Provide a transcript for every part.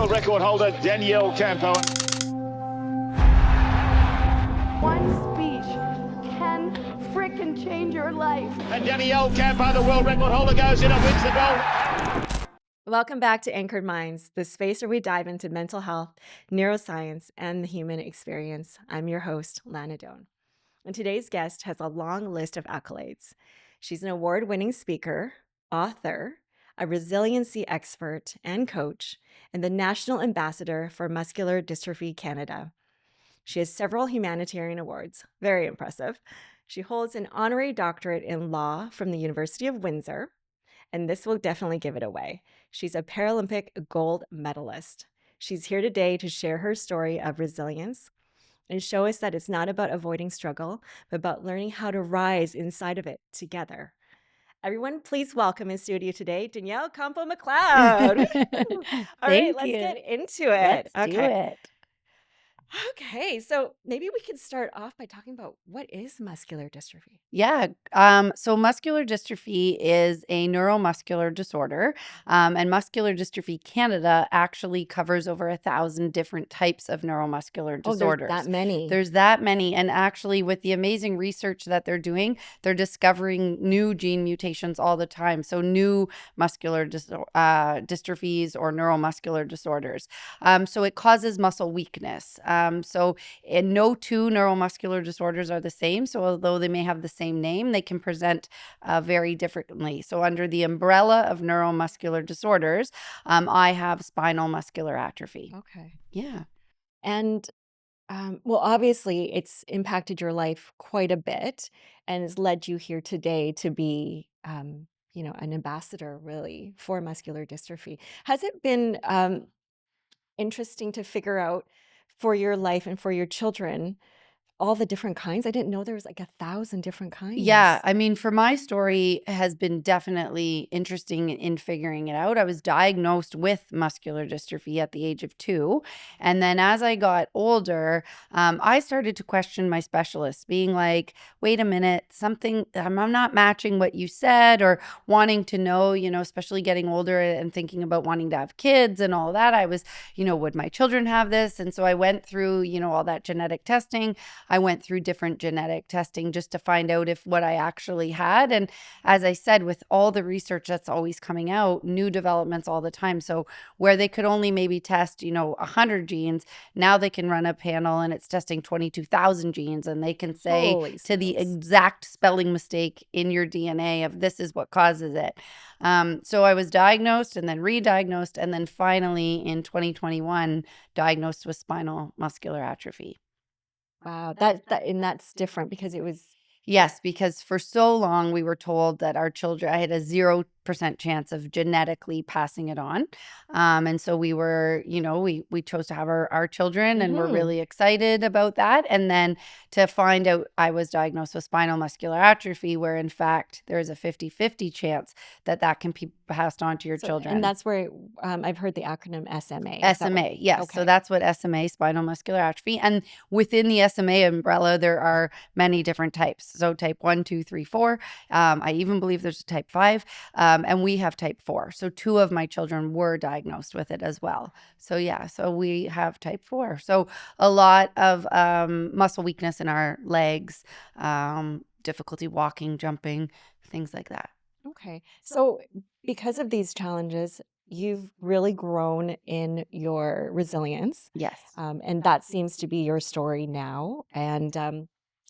World record holder Danielle Campo. One speech can frickin' change your life. And Danielle Campo, the world record holder, goes in and wins the gold. Welcome back to Anchored Minds, the space where we dive into mental health, neuroscience, and the human experience. I'm your host, Lana Doan. And today's guest has a long list of accolades. She's an award-winning speaker, author, a resiliency expert and coach, and the National Ambassador for Muscular Dystrophy Canada. She has several humanitarian awards. Very impressive. She holds an honorary doctorate in law from the University of Windsor, and this will definitely give it away. She's a Paralympic gold medalist. She's here today to share her story of resilience and show us that it's not about avoiding struggle, but about learning how to rise inside of it together. Everyone, please welcome in studio today, Danielle Campo McLeod. All right, let's get into it. Let's do it. Okay, so maybe we could start off by talking about what is muscular dystrophy. Yeah. So muscular dystrophy is a neuromuscular disorder, and Muscular Dystrophy Canada actually covers over 1,000 different types of neuromuscular disorders. There's that many. There's that many, and actually, with the amazing research that they're doing, they're discovering new gene mutations all the time. So new muscular dystrophies or neuromuscular disorders. So it causes muscle weakness. So no two neuromuscular disorders are the same. So although they may have the same name, they can present very differently. So under the umbrella of neuromuscular disorders, I have spinal muscular atrophy. Okay. Yeah. And well, obviously, it's impacted your life quite a bit and has led you here today to be, an ambassador really for muscular dystrophy. Has it been interesting to figure out for your life and for your children all the different kinds? I didn't know there was like 1,000 different kinds. Yeah, I mean, for my story has been definitely interesting in figuring it out. I was diagnosed with muscular dystrophy at the age of 2. And then as I got older, I started to question my specialists, being like, wait a minute, something, I'm not matching what you said, or wanting to know, especially getting older and thinking about wanting to have kids and all that. I was, would my children have this? And so I went through, all that genetic testing. I went through different genetic testing just to find out if what I actually had. And as I said, with all the research that's always coming out, new developments all the time. So where they could only maybe test, 100 genes, now they can run a panel and it's testing 22,000 genes. And they can say to the exact spelling mistake in your DNA of this is what causes it. So I was diagnosed and then re-diagnosed. And then finally in 2021, diagnosed with spinal muscular atrophy. Wow, that's different because it was. Yes, because for so long we were told that our children, I had a 0% chance of genetically passing it on. And so we were, we chose to have our children and we're really excited about that. And then to find out I was diagnosed with spinal muscular atrophy, where in fact there is a 50-50 chance that can be passed on to your children. And that's where I've heard the acronym SMA. SMA, yes. Okay. So that's what SMA, spinal muscular atrophy. And within the SMA umbrella, there are many different types. So type 1, 2, 3, 4. I even believe there's a type 5. And we have type 4. So 2 of my children were diagnosed with it as well. So yeah, so we have type 4. So a lot of muscle weakness in our legs, difficulty walking, jumping, things like that. Okay. So because of these challenges, you've really grown in your resilience. Yes. And that seems to be your story now. And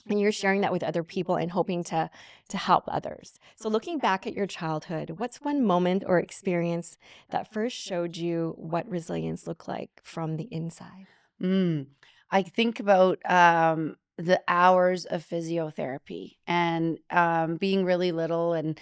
you're sharing that with other people and hoping to help others. So looking back at your childhood, what's one moment or experience that first showed you what resilience looked like from the inside? I think about the hours of physiotherapy and being really little and,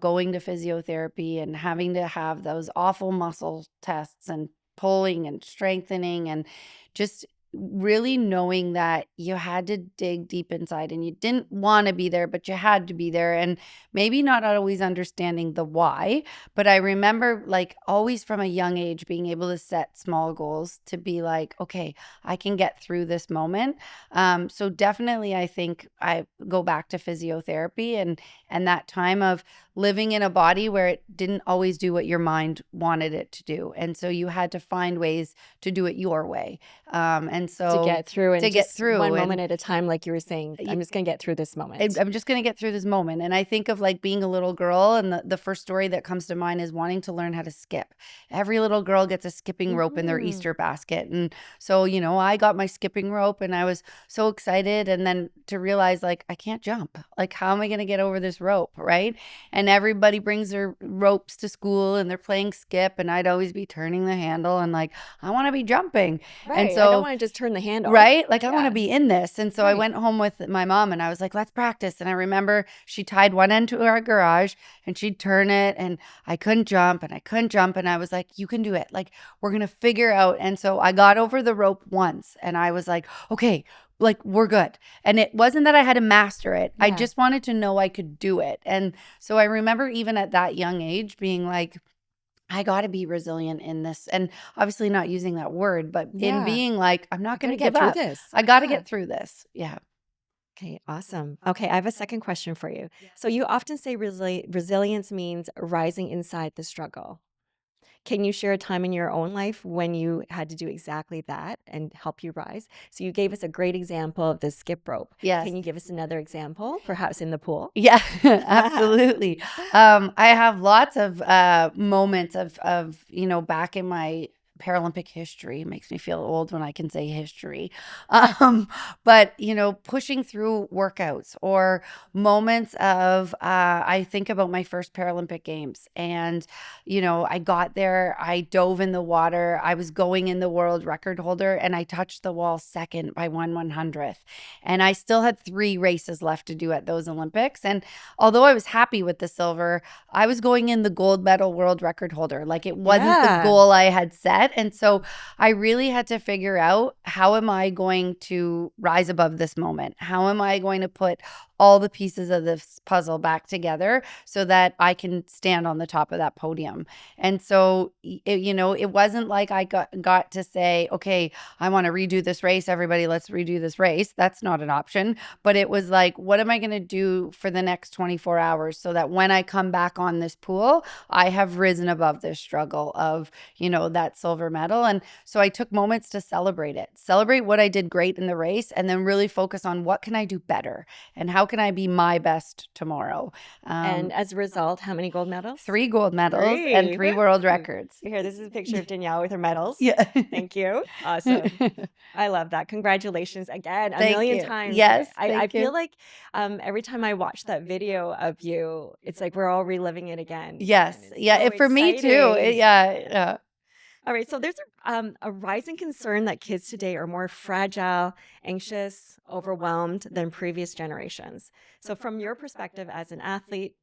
going to physiotherapy and having to have those awful muscle tests and pulling and strengthening and just really knowing that you had to dig deep inside and you didn't want to be there, but you had to be there. And maybe not always understanding the why, but I remember like always from a young age being able to set small goals to be like, okay, I can get through this moment. So definitely I think I go back to physiotherapy and that time of living in a body where it didn't always do what your mind wanted it to do. And so you had to find ways to do it your way. And so To get through and to get just through one and- moment at a time, like you were saying, I'm just going to get through this moment. I'm just going to get through this moment. And I think of like being a little girl, and the first story that comes to mind is wanting to learn how to skip. Every little girl gets a skipping rope in their Easter basket. And so, you know, I got my skipping rope and I was so excited. And then to realize like, I can't jump. Like, how am I going to get over this rope? Right. And everybody brings their ropes to school and they're playing skip. And I'd always be turning the handle and like, I want to be jumping. Right. And I so, don't want to just turn the handle. right? Like, I want Yeah. to be in this. And so I Right. went home with my mom and I was like, let's practice. And I remember she tied one end to our garage and she'd turn it and I couldn't jump and I couldn't jump. And I was like, you can do it. Like, we're going to figure out. And so I got over the rope once and I was like, okay, like we're good. And it wasn't that I had to master it. I Yeah. just wanted to know I could do it. And so I remember even at that young age being like, I got to be resilient in this. And obviously not using that word, but Yeah. in being like, I'm not going to get give through up. this. I got to Yeah. get through this. Yeah. Okay, awesome. Okay, I have a second question for you. So you often say resilience means rising inside the struggle. Can you share a time in your own life when you had to do exactly that and help you rise? So you gave us a great example of the skip rope. Yes. Can you give us another example, perhaps in the pool? Yeah, absolutely. I have lots of moments of, you know, back in my Paralympic history. It makes me feel old when I can say history. But, you know, pushing through workouts or moments of, I think about my first Paralympic Games and, you know, I got there, I dove in the water, I was going in the world record holder and I touched the wall second by 1/100th. And I still had 3 races left to do at those Olympics. And although I was happy with the silver, I was going in the gold medal world record holder. Like it wasn't Yeah. the goal I had set. And so I really had to figure out, how am I going to rise above this moment? How am I going to put all the pieces of this puzzle back together so that I can stand on the top of that podium? And so, you know, it wasn't like I got to say, okay, I want to redo this race. Everybody, let's redo this race. That's not an option. But it was like, what am I going to do for the next 24 hours so that when I come back on this pool, I have risen above this struggle of, you know, that silver medal. And so I took moments to celebrate it, celebrate what I did great in the race, and then really focus on what can I do better and how can I be my best tomorrow. And as a result, how many gold medals? 3 gold medals and 3 world records. Here, this is a picture of Danielle with her medals. Yeah. Thank you. Awesome. I love that. Congratulations again, a Thank million you. times. Yes, I thank you. feel like every time I watch that video of you, it's like we're all reliving it again. Yes. And it's Yeah. so For me too. exciting. Yeah. All right. So there's a rising concern that kids today are more fragile, anxious, overwhelmed than previous generations. So from your perspective as an athlete,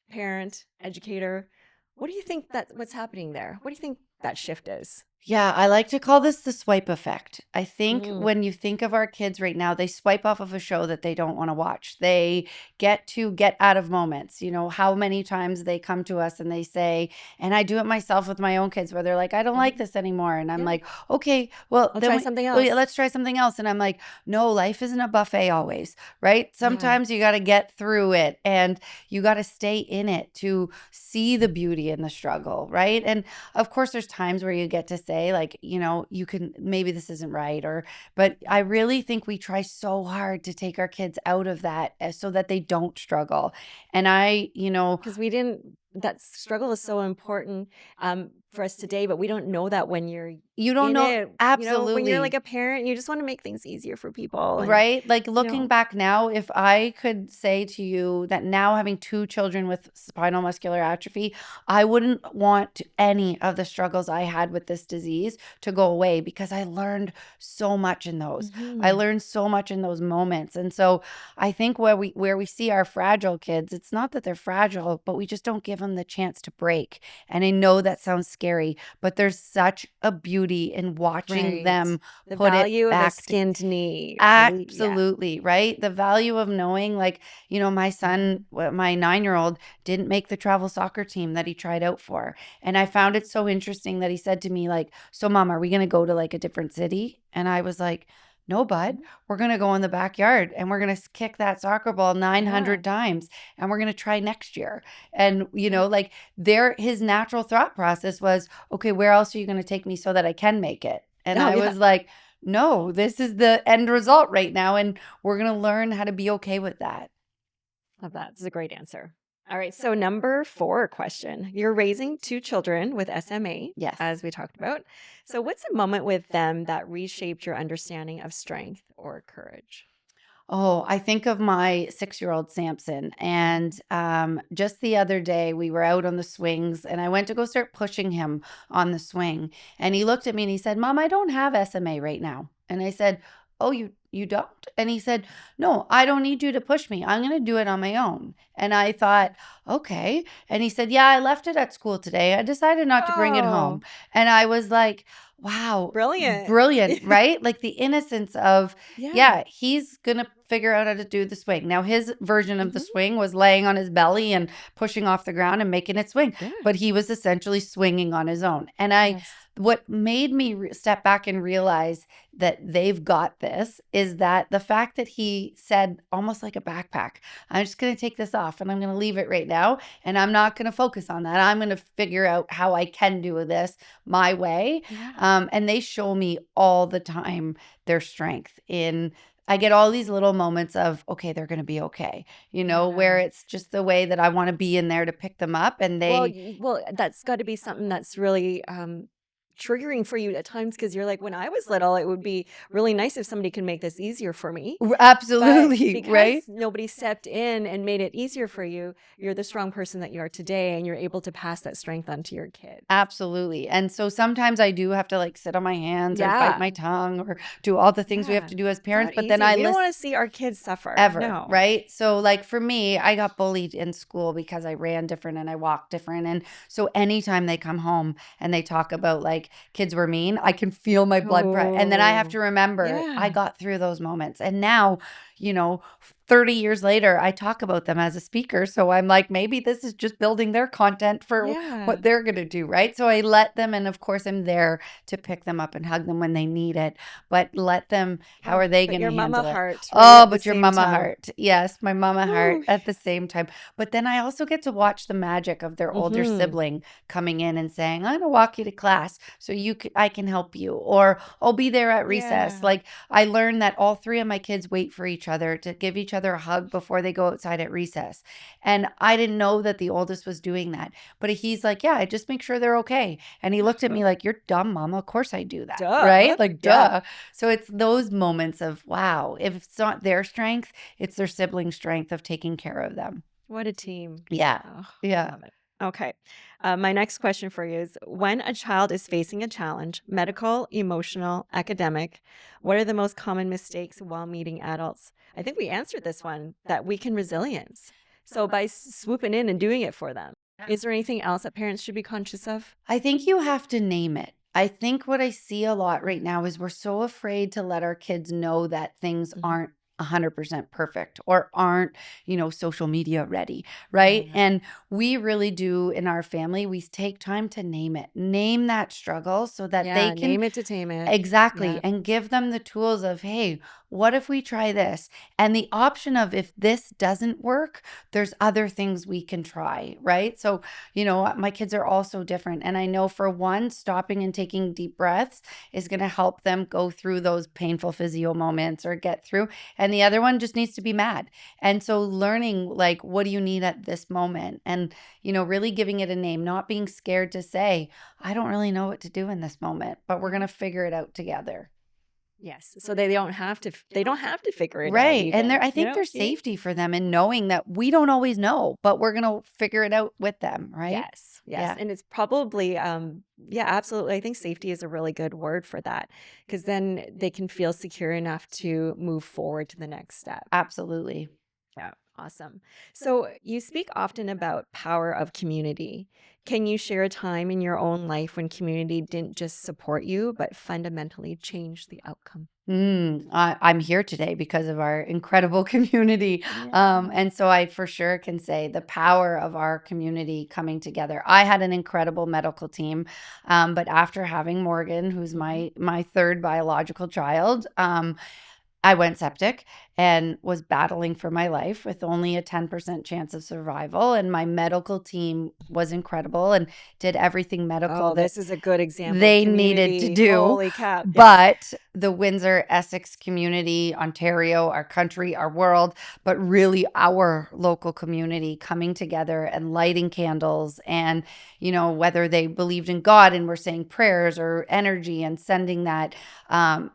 parent, educator, what do you think what's happening there? What do you think that shift is? Yeah, I like to call this the swipe effect. I think Mm. when you think of our kids right now, they swipe off of a show that they don't want to watch. They get out of moments. You know, how many times they come to us and they say, and I do it myself with my own kids where they're like, I don't like this anymore. And I'm Yeah. like, okay, well, I'll then try something well, yeah, else. let's try something else. And I'm like, no, life isn't a buffet always, right? Sometimes you got to get through it and you got to stay in it to see the beauty in the struggle, right? And of course, there's times where you get to say, like, you know, you can, maybe this isn't right, but I really think we try so hard to take our kids out of that so that they don't struggle. And Because that struggle is so important for us today, but we don't know that when you're you don't in know. it. Absolutely. When you're like a parent, you just want to make things easier for people. And, Right? Like looking know. back now, if I could say to you that now having 2 children with spinal muscular atrophy, I wouldn't want any of the struggles I had with this disease to go away because I learned so much in those. I learned so much in those moments. And so I think where we see our fragile kids, it's not that they're fragile, but we just don't give them them the chance to break. And I know that sounds scary, but there's such a beauty in watching Right. them The put it value of a back skinned knee. Yeah. Absolutely, right? The value of knowing, like, my son, my 9-year-old, didn't make the travel soccer team that he tried out for. And I found it so interesting that he said to me, like, so mom, are we going to go to like a different city? And I was like, no, bud, we're going to go in the backyard and we're going to kick that soccer ball 900 times and we're going to try next year. And, like his natural thought process was, okay, where else are you going to take me so that I can make it? And I was like, no, this is the end result right now. And we're going to learn how to be okay with that. Love that. It's a great answer. All right. So number 4 question. You're raising 2 children with SMA, Yes. as we talked about. So what's a moment with them that reshaped your understanding of strength or courage? Oh, I think of my 6-year-old Samson. And just the other day, we were out on the swings and I went to go start pushing him on the swing. And he looked at me and he said, Mom, I don't have SMA right now. And I said, oh, you don't? And he said, no, I don't need you to push me. I'm going to do it on my own. And I thought, okay. And he said, yeah, I left it at school today. I decided not to bring it home. And I was like, wow. Brilliant, right? Like the innocence of, he's going to figure out how to do the swing. Now, his version of the swing was laying on his belly and pushing off the ground and making it swing. But he was essentially swinging on his own. And what made me step back and realize that they've got this is that the fact that he said, almost like a backpack, I'm just going to take this off and I'm going to leave it right now. And I'm not going to focus on that. I'm going to figure out how I can do this my way. And they show me all the time their strength I get all these little moments of, okay, they're going to be okay, where it's just the way that I want to be in there to pick them up. And well, that's got to be something that's really triggering for you at times, because you're like, when I was little, it would be really nice if somebody could make this easier for me. Absolutely, because right? Nobody stepped in and made it easier for you. You're the strong person that you are today, and you're able to pass that strength on to your kids. Absolutely. And so sometimes I do have to like sit on my hands or bite my tongue or do all the things we have to do as parents. But then we don't want to see our kids suffer ever, right? So like for me, I got bullied in school because I ran different and I walked different. And so anytime they come home and they talk about like kids were mean, I can feel my blood pressure. And then I have to remember I got through those moments. And now, 30 years later, I talk about them as a speaker. So I'm like, maybe this is just building their content for what they're going to do, right? So I let them, and of course I'm there to pick them up and hug them when they need it. But let them, how are they going to handle mama it? Heart, Oh, but your mama heart. Yes, my mama heart at the same time. But then I also get to watch the magic of their older sibling coming in and saying, I'm going to walk you to class so I can help you. Or I'll be there at recess. Like I learned that all 3 of my kids wait for each other to give each other a hug before they go outside at recess. And I didn't know that the oldest was doing that. But he's like, yeah, I just make sure they're okay. And he looked at me like, you're dumb, mama. Of course I do that. Right? Like, duh. So it's those moments of, wow, if it's not their strength, it's their sibling strength of taking care of them. What a team. Yeah. Love it. Okay. My next question for you is, when a child is facing a challenge, medical, emotional, academic, what are the most common mistakes while meeting adults? I think we answered this one, that weaken resilience. So by swooping in and doing it for them, is there anything else that parents should be conscious of? I think you have to name it. I think what I see a lot right now is we're so afraid to let our kids know that things aren't 100% perfect or aren't, social media ready, right? And we really do in our family, we take time to name that struggle so that they can name it to tame it. Exactly. And give them the tools of, hey, what if we try this? And the option of, if this doesn't work, there's other things we can try, right? So, my kids are all so different. And I know for one, stopping and taking deep breaths is going to help them go through those painful physio moments or get through. And the other one just needs to be mad. And so learning, like, what do you need at this moment? And, really giving it a name, not being scared to say, I don't really know what to do in this moment, but we're going to figure it out together. Yes. So they don't have to figure it out. Right. Even, And I think there's safety for them in knowing that we don't always know, but we're going to figure it out with them, right? Yes. Yeah. And it's probably, absolutely. I think safety is a really good word for that, because then they can feel secure enough to move forward to the next step. Absolutely. Yeah. Awesome. So you speak often about power of community. Can you share a time in your own life when community didn't just support you, but fundamentally changed the outcome? I'm here today because of our incredible community. Yeah. And so I for sure can say the power of our community coming together. I had an incredible medical team, but after having Morgan, who's Mhm. my third biological child, I went septic and was battling for my life with only a 10% chance of survival. And my medical team was incredible and did everything medical Oh, that this is a good example of they needed to community. do. Holy cow. Yes. But the Windsor, Essex community, Ontario, our country, our world, but really our local community coming together and lighting candles and, whether they believed in God and were saying prayers or energy and sending that,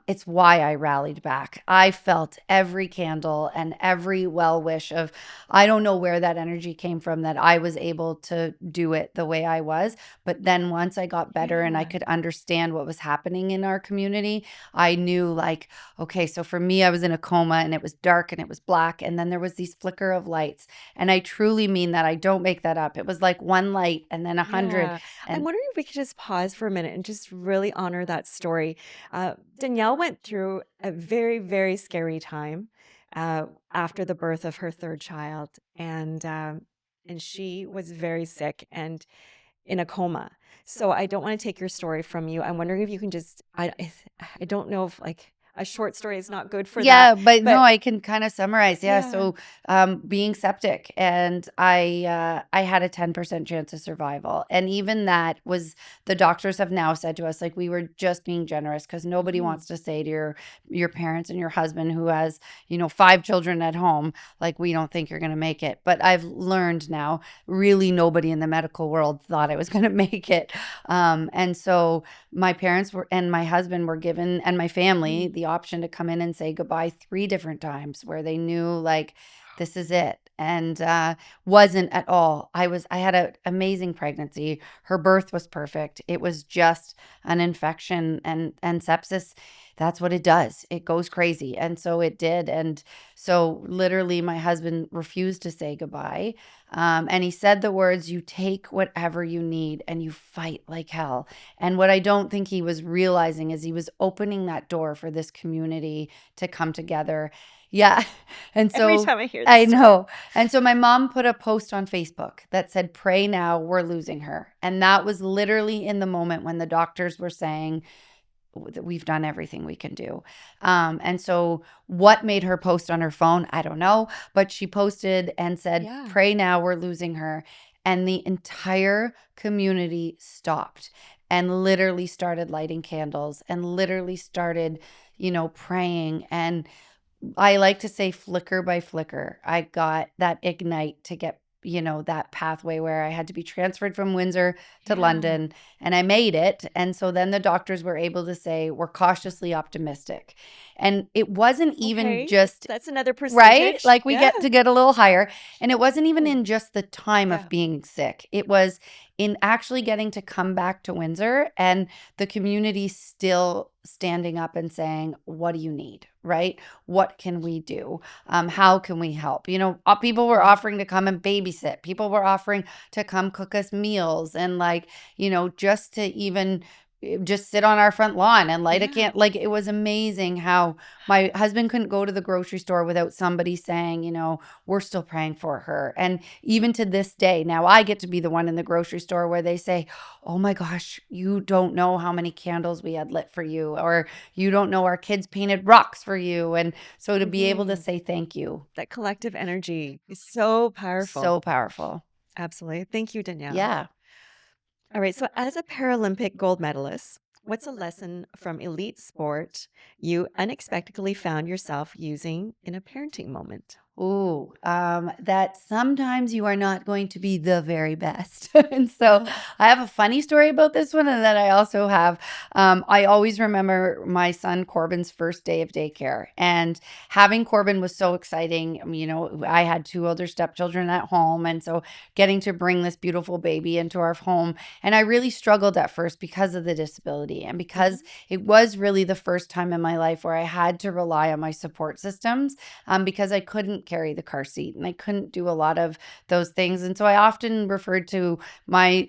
it's why I rallied back. I felt every candle and every well wish of, I don't know where that energy came from, that I was able to do it the way I was. But then once I got better and I Yeah. could understand what was happening in our community, I knew like, okay, so for me, I was in a coma and it was dark and it was black. And then there was these flicker of lights. And I truly mean that. I don't make that up. It was like one light and then 100. Yeah. I'm And wondering if we could just pause for a minute and just really honor that story. Danielle went through a very, very scary time after the birth of her third child, and she was very sick and in a coma. So I don't want to take your story from you. I'm wondering if you can just I don't know if like a short story is not good for that, yeah, but no, but I can kind of summarize. Yeah. yeah. So, being septic, and I had a 10% chance of survival, and even that was, the doctors have now said to us, like, we were just being generous because nobody Mhm. wants to say to your parents and your husband who has 5 children at home, like, we don't think you're going to make it. But I've learned now, really, nobody in the medical world thought I was going to make it, and so my parents were and my husband were given, and my family, Mhm. the option to come in and say goodbye 3 different times, where they knew like this is it. And wasn't at all. I had an amazing pregnancy. Her birth was perfect. It was just an infection, and sepsis. That's what it does. It goes crazy. And so it did. And so literally my husband refused to say goodbye. And he said the words, "You take whatever you need and you fight like hell." And what I don't think he was realizing is he was opening that door for this community to come together. Yeah. And Every so time I hear I this story. know. And so my mom put a post on Facebook that said, "Pray now, we're losing her." And that was literally in the moment when the doctors were saying, we've done everything we can do. And so what made her post on her phone? I don't know. But she posted and said, Yeah. "Pray now, we're losing her." And the entire community stopped and literally started lighting candles and literally started, praying. And I like to say flicker by flicker, I got that ignite to get, that pathway where I had to be transferred from Windsor to Yeah. London, and I made it. And so then the doctors were able to say, "We're cautiously optimistic." And it wasn't even Okay. just That's another right? percentage. Like we Yeah. get to get a little higher. And it wasn't even Oh, in just the time yeah. of being sick. It was in actually getting to come back to Windsor and the community still standing up and saying, "What do you need?" Right? "What can we do? How can we help?" People were offering to come and babysit. People were offering to come cook us meals and like, just to even just sit on our front lawn and light a Yeah. can. Like it was amazing how my husband couldn't go to the grocery store without somebody saying, "We're still praying for her." And even to this day, now I get to be the one in the grocery store where they say, "Oh my gosh, you don't know how many candles we had lit for you," or "You don't know our kids painted rocks for you." And so to be able to Mhm. say thank you, That collective energy is so powerful. so powerful. Absolutely. Thank you, Danielle. Yeah. All right. So, as a Paralympic gold medalist, what's a lesson from elite sport you unexpectedly found yourself using in a parenting moment? Ooh, that sometimes you are not going to be the very best. And so I have a funny story about this one. And then I also have, I always remember my son Corbin's first day of daycare. And having Corbin was so exciting. I had 2 older stepchildren at home. And so getting to bring this beautiful baby into our home. And I really struggled at first because of the disability and because it was really the first time in my life where I had to rely on my support systems, because I couldn't carry the car seat and I couldn't do a lot of those things. And so I often referred to my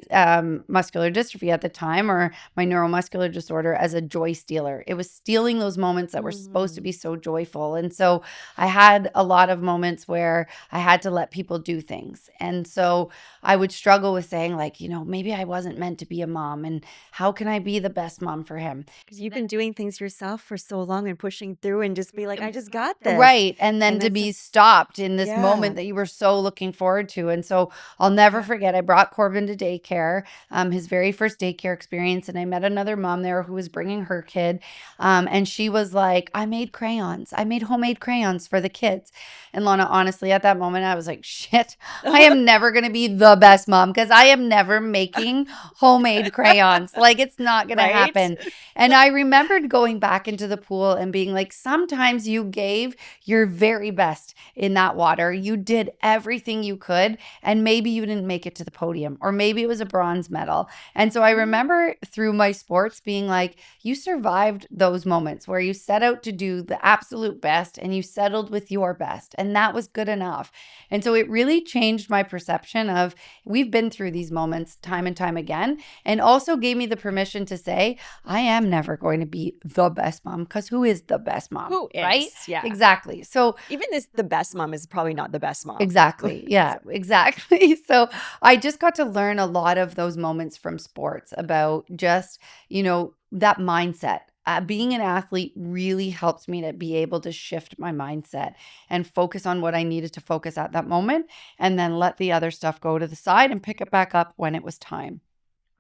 muscular dystrophy at the time, or my neuromuscular disorder, as a joy stealer. It was stealing those moments that were supposed to be so joyful. And so I had a lot of moments where I had to let people do things. And so I would struggle with saying, like, maybe I wasn't meant to be a mom, and how can I be the best mom for him? Because you've been doing things yourself for so long and pushing through and just be like, I just got this. Right. And then And to that's be stopped in this Yeah. moment that you were so looking forward to. And so I'll never forget, I brought Corbin to daycare, his very first daycare experience. And I met another mom there who was bringing her kid. And she was like, I made crayons. I made homemade crayons for the kids. And Lana, honestly, at that moment, I was like, shit, I am never going to be the best mom because I am never making homemade crayons. Like, it's not going Right? to happen. And I remembered going back into the pool and being like, sometimes you gave your very best in that water. You did everything you could, and maybe you didn't make it to the podium, or maybe it was a bronze medal. And so I remember through my sports being like, you survived those moments where you set out to do the absolute best and you settled with your best, and that was good enough. And so it really changed my perception of, we've been through these moments time and time again, and also gave me the permission to say, I am never going to be the best mom, because who is the best mom? Who is? Right? Yeah. Exactly. So Even the best mom is probably not the best mom. exactly. Yeah, exactly. So I just got to learn a lot of those moments from sports about just, that mindset. Being an athlete really helped me to be able to shift my mindset and focus on what I needed to focus at that moment, and then let the other stuff go to the side and pick it back up when it was time.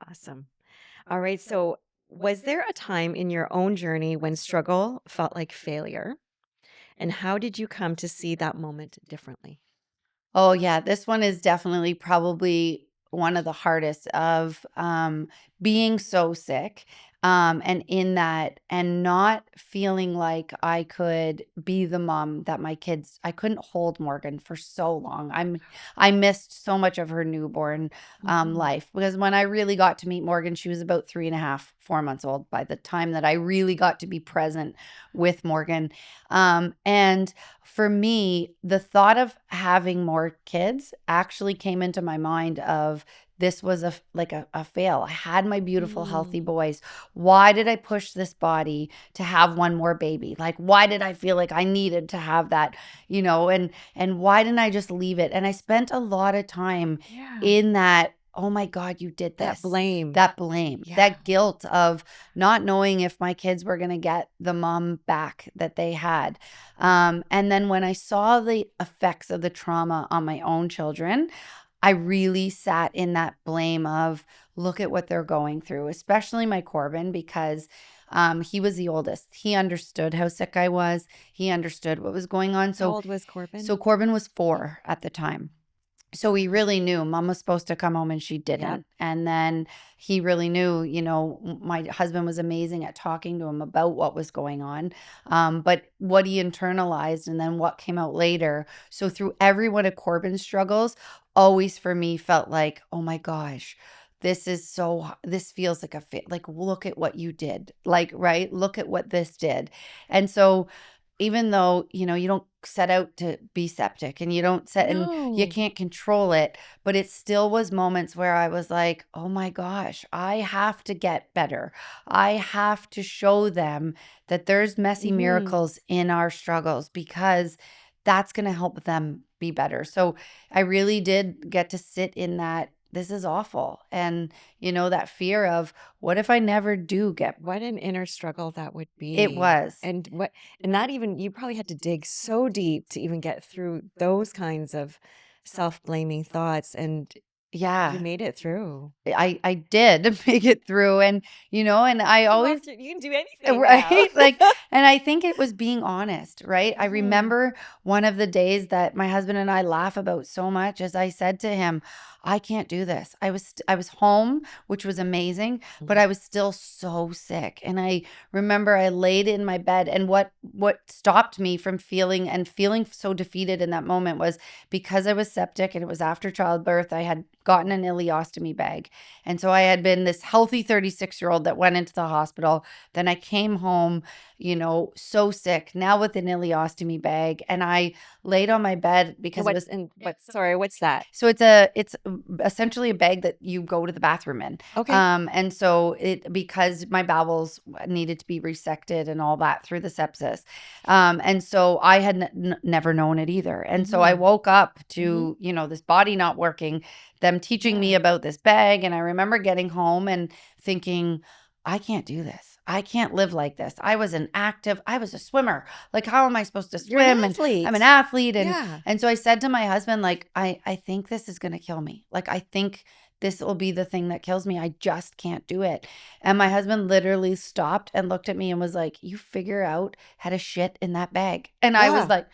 Awesome. All right. So, was there a time in your own journey when struggle felt like failure? And how did you come to see that moment differently? Oh yeah, this one is definitely probably one of the hardest, of being so sick, and in that, and not feeling like I could be the mom that my kids. I couldn't hold Morgan for so long. I missed so much of her newborn life, because when I really got to meet Morgan, she was about 3.5, 4 months old by the time that I really got to be present with Morgan. And for me, the thought of having more kids actually came into my mind of, this was a fail. I had my beautiful, healthy boys. Why did I push this body to have one more baby? Like, why did I feel like I needed to have that, and why didn't I just leave it? And I spent a lot of time Yeah. in that, oh my God, you did this. That blame. Yeah. That guilt of not knowing if my kids were going to get the mom back that they had. And then when I saw the effects of the trauma on my own children, I really sat in that blame of, look at what they're going through, especially my Corbin, because he was the oldest. He understood how sick I was. He understood what was going on. How So, old was Corbin? so Corbin was 4 at the time. So he really knew mom was supposed to come home and she didn't. Yep. And then he really knew, my husband was amazing at talking to him about what was going on. But what he internalized and then what came out later. So through every one of Corbin's struggles, always for me felt like, oh my gosh, this feels like a fit. Like, look at what you did. Like, right. Look at what this did. And so even though, you don't set out to be septic, and you don't set, and you No. can't control it, but it still was moments where I was like, oh my gosh, I have to get better. I have to show them that there's messy Mhm. miracles in our struggles, because that's going to help them be better. So I really did get to sit in that, this is awful. And, that fear of, what if I never do get. What an inner struggle that would be. It was. And that even, you probably had to dig so deep to even get through those kinds of self-blaming thoughts, and Yeah. you made it through. I did make it through, and and I always, You can do anything right, now. like, and I think it was being honest, right? I Mhm. remember one of the days that my husband and I laugh about so much, as I said to him, I can't do this. I was home, which was amazing, but I was still so sick. And I remember I laid in my bed, and what stopped me from feeling so defeated in that moment was because I was septic and it was after childbirth. I had gotten an ileostomy bag. And so I had been this healthy 36-year-old that went into the hospital. Then I came home, so sick, now with an ileostomy bag. And I laid on my bed because it was What's that? so it's essentially a bag that you go to the bathroom in. Okay. And so because my bowels needed to be resected and all that through the sepsis. And so I had never known it either. And so I woke up to, this body not working, them teaching me about this bag. And I remember getting home and thinking, I can't do this. I can't live like this. I was a swimmer. Like, how am I supposed to swim? You're an athlete. I'm an athlete. And, Yeah. and so I said to my husband, like, I think this is going to kill me. Like, I think this will be the thing that kills me. I just can't do it. And my husband literally stopped and looked at me and was like, you figure out how to shit in that bag. And I was like,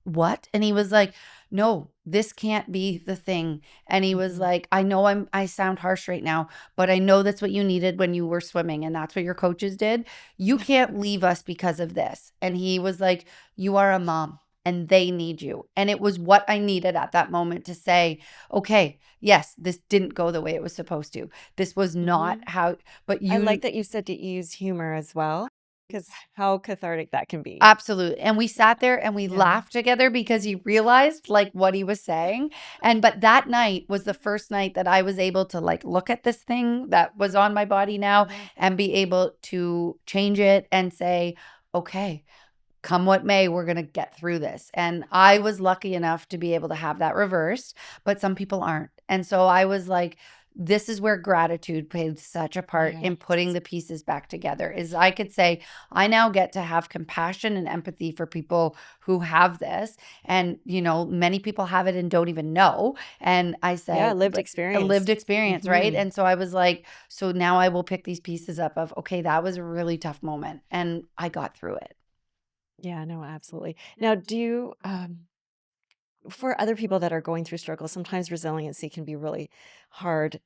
what? And he was like, no, this can't be the thing. And he was like, I know I sound harsh right now, but I know that's what you needed when you were swimming, and that's what your coaches did. You can't leave us because of this. And he was like, you are a mom and they need you. And it was what I needed at that moment to say, okay, yes, this didn't go the way it was supposed to. This was not how, but I like that you said to use humor as well, because how cathartic that can be. Absolutely. And we sat there and we laughed together because he realized like what he was saying. But that night was the first night that I was able to like look at this thing that was on my body now and be able to change it and say, okay, come what may, we're going to get through this. And I was lucky enough to be able to have that reversed, but some people aren't. And so I was like, this is where gratitude played such a part in putting the pieces back together. Is I could say, I now get to have compassion and empathy for people who have this. And, many people have it and don't even know. And I said, lived experience. A lived experience, right? And so I was like, so now I will pick these pieces up of, okay, that was a really tough moment. And I got through it. Yeah, no, absolutely. Now, do you, for other people that are going through struggles, sometimes resiliency can be really hard.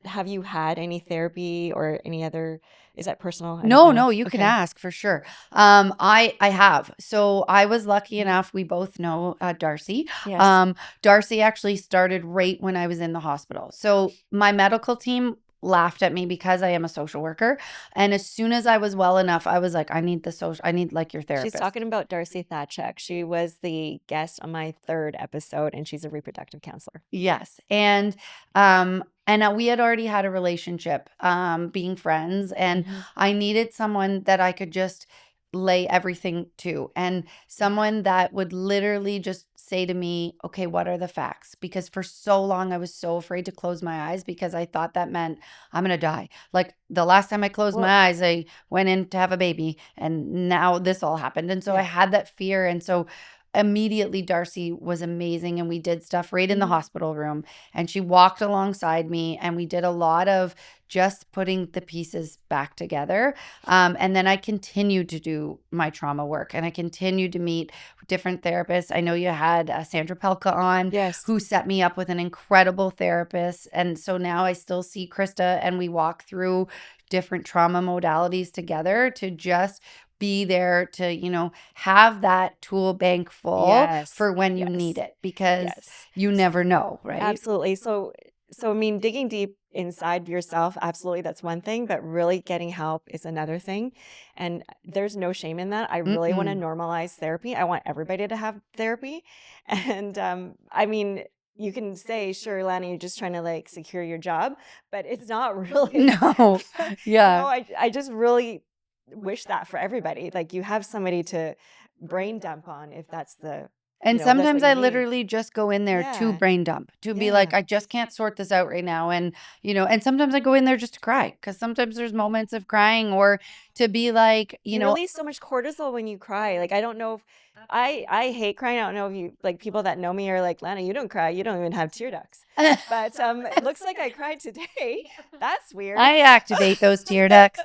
Have you had any therapy or any other, is that personal? I don't know. No, you can ask for sure. I have. So I was lucky enough. We both know Darcy. Yes. Darcy actually started right when I was in the hospital. So my medical team laughed at me because I am a social worker. And as soon as I was well enough, I was like, I need like your therapist. She's talking about Darcy Thatchek. She was the guest on my 3rd episode, and she's a reproductive counselor. Yes. And we had already had a relationship, being friends, and I needed someone that I could just lay everything to, and someone that would literally just say to me, okay, what are the facts? Because for so long I was so afraid to close my eyes because I thought that meant I'm going to die. Like the last time I closed my eyes, I went in to have a baby, and now this all happened. And so I had that fear. And so immediately Darcy was amazing, and we did stuff right in the hospital room, and she walked alongside me, and we did a lot of just putting the pieces back together. And then I continued to do my trauma work, and I continued to meet different therapists. I know you had Sandra Pelka on, who set me up with an incredible therapist. And so now I still see Krista, and we walk through different trauma modalities together to just be there to, have that tool bank full for when you need it, because you never know, right? Absolutely. So I mean, digging deep inside yourself, absolutely, that's one thing, but really getting help is another thing. And there's no shame in that. I really want to normalize therapy. I want everybody to have therapy. And I mean, you can say, sure, Lana, you're just trying to like secure your job, but it's not really. No. Yeah. I just really wish that for everybody. Like you have somebody to brain dump on if that's the. And that's sometimes what I you need. literally just go in there to brain dump, to be like, I just can't sort this out right now. And, and sometimes I go in there just to cry, because sometimes there's moments of crying, or to be like, you release so much cortisol when you cry. Like, I don't know if I hate crying. I don't know if you, like, people that know me are like, Lana, you don't cry. You don't even have tear ducts. But it looks like I cried today. That's weird. I activate those tear ducts.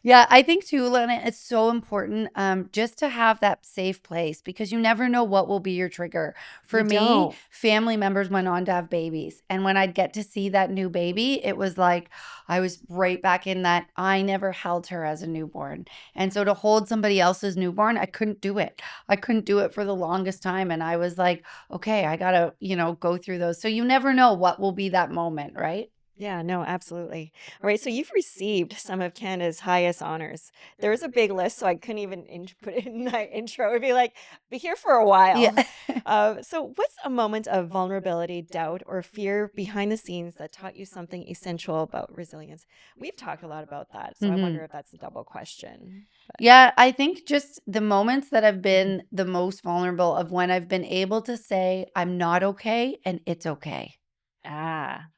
Yeah, I think too, Lana, it's so important just to have that safe place because you never know what will be your trigger. For You me, don't. family members went on to have babies. And when I'd get to see that new baby, it was like I was right back in that I never held her as a newborn. And so to hold somebody else's newborn, I couldn't do it. I couldn't do it for the longest time. And I was like, okay, I got to, go through those. So you never know what will be that moment, right? Yeah, no, absolutely. All right, so you've received some of Canada's highest honors. There was a big list, so I couldn't even put it in my intro. It'd be like, be here for a while. Yeah. So, what's a moment of vulnerability, doubt, or fear behind the scenes that taught you something essential about resilience? We've talked a lot about that, so I Mhm. wonder if that's a double question. Yeah, I think just the moments that have been the most vulnerable of when I've been able to say, I'm not okay and it's okay.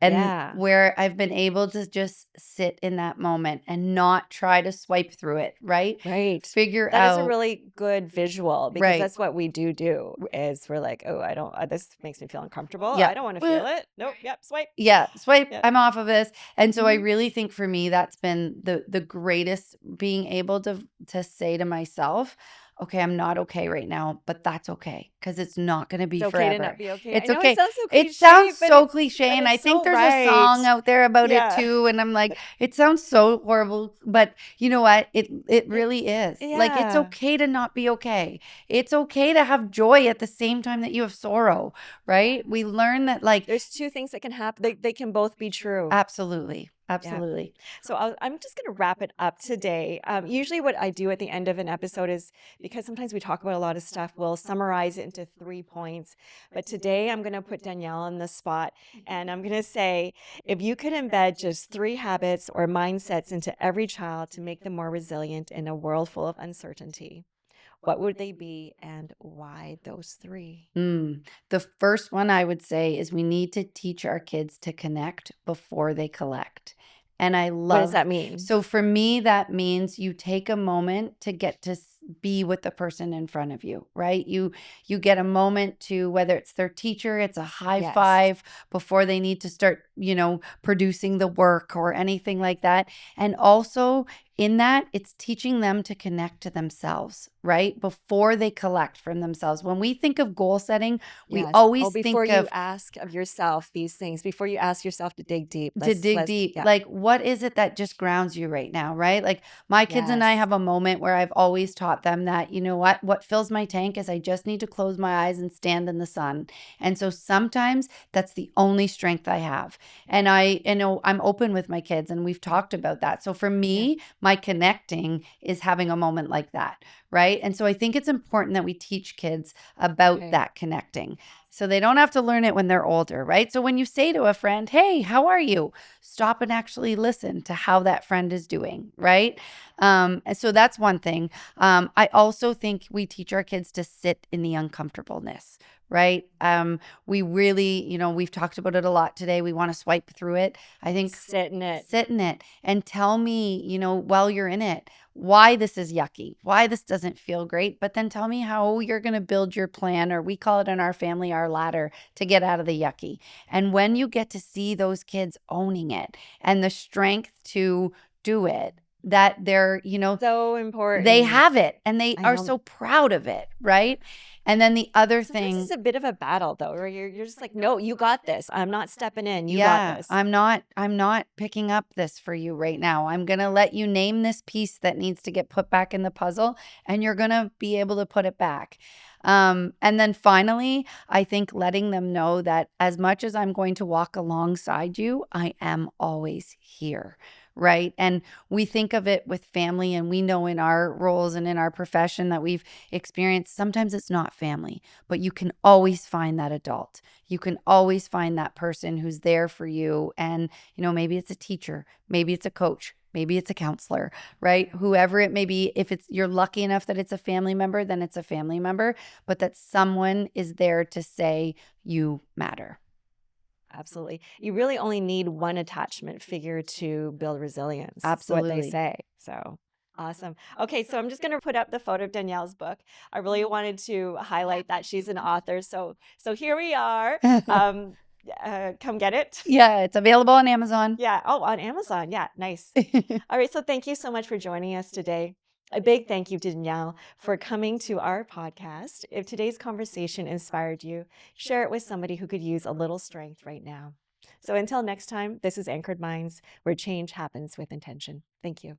And Yeah. where I've been able to just sit in that moment and not try to swipe through it, right? Right. Figure That is a out, really good visual because right. that's what we do is we're like, oh, I don't, this makes me feel uncomfortable. Yeah. I don't want to feel it. Nope. Yep. Swipe. Yeah, swipe, Yep. I'm off of this. And so I Mhm. really think for me that's been the greatest, being able to say to myself, okay, I'm not okay right now, but that's okay because it's not going to be It's okay to forever. not be okay. I It's know it okay. sounds so It cliche, sounds but so cliche, and I it's think so there's a right. song out there about it Yeah. too, and I'm like, it sounds so horrible, but you know what? It really is. Like, it's Yeah. okay to not be okay. It's okay to have joy at the same time that you have sorrow, right? We learn that, like, There's two things that can happen. They can both be true. absolutely, absolutely. So I'm just going to wrap it up today. Usually, what I do at the end of an episode is because sometimes we talk about a lot of stuff, we'll summarize it into 3 points. But today, I'm going to put Danielle on the spot and I'm going to say if you could embed just 3 habits or mindsets into every child to make them more resilient in a world full of uncertainty, what would they be and why those 3? The first one I would say is we need to teach our kids to connect before they collect. And I What does love, that mean? so for me, that means you take a moment to get to be with the person in front of you, right? You get a moment to, whether it's their teacher, it's a high Yes. five before they need to start, producing the work or anything like that. And also in that, it's teaching them to connect to themselves, right? Before they collect from themselves. When we think of goal setting, we Yes. always Before think you of ask of yourself these things, before you ask yourself to dig deep, to dig deep. yeah. Like, what is it that just grounds you right now, right? Like, my kids and I Yes. have a moment where I've always taught them that, you know what fills my tank is I just need to close my eyes and stand in the sun. And so sometimes that's the only strength I have. And I'm open with my kids and we've talked about that. So for me, my connecting is having a moment like that, right? And so I think it's important that we teach kids about Okay. that connecting. So they don't have to learn it when they're older, right? So when you say to a friend, hey, how are you? Stop and actually listen to how that friend is doing, right? And so that's one thing. I also think we teach our kids to sit in the uncomfortableness, right? We really, we've talked about it a lot today. We want to swipe through it. I think Sit in it. sit in it and tell me, while you're in it, why this is yucky, why this doesn't feel great, but then tell me how you're going to build your plan, or we call it in our family our ladder, to get out of the yucky. And when you get to see those kids owning it and the strength to do it, that they're, So important. they have it and they I are know. so proud of it, right? And then the other Sometimes thing, it's a bit of a battle though, where you're just like, no, you got this. I'm not stepping in. You yeah, got this. I'm not picking up this for you right now. I'm going to let you name this piece that needs to get put back in the puzzle, and you're going to be able to put it back. And then finally, I think letting them know that as much as I'm going to walk alongside you, I am always here. Right. And we think of it with family, and we know in our roles and in our profession that we've experienced, sometimes it's not family, but you can always find that adult. You can always find that person who's there for you. And, maybe it's a teacher, maybe it's a coach, maybe it's a counselor, right? Whoever it may be, if you're lucky enough that it's a family member, then it's a family member, but that someone is there to say you matter. Absolutely. You really only need one attachment figure to build resilience. Absolutely. That's what they say. So awesome. Okay, so I'm just going to put up the photo of Danielle's book. I really wanted to highlight that she's an author. So here we are. come get it. Yeah, it's available on Amazon. Yeah. Oh, on Amazon. Yeah. Nice. All right. So thank you so much for joining us today. A big thank you to Danielle for coming to our podcast. If today's conversation inspired you, share it with somebody who could use a little strength right now. So until next time, this is Anchored Minds, where change happens with intention. Thank you.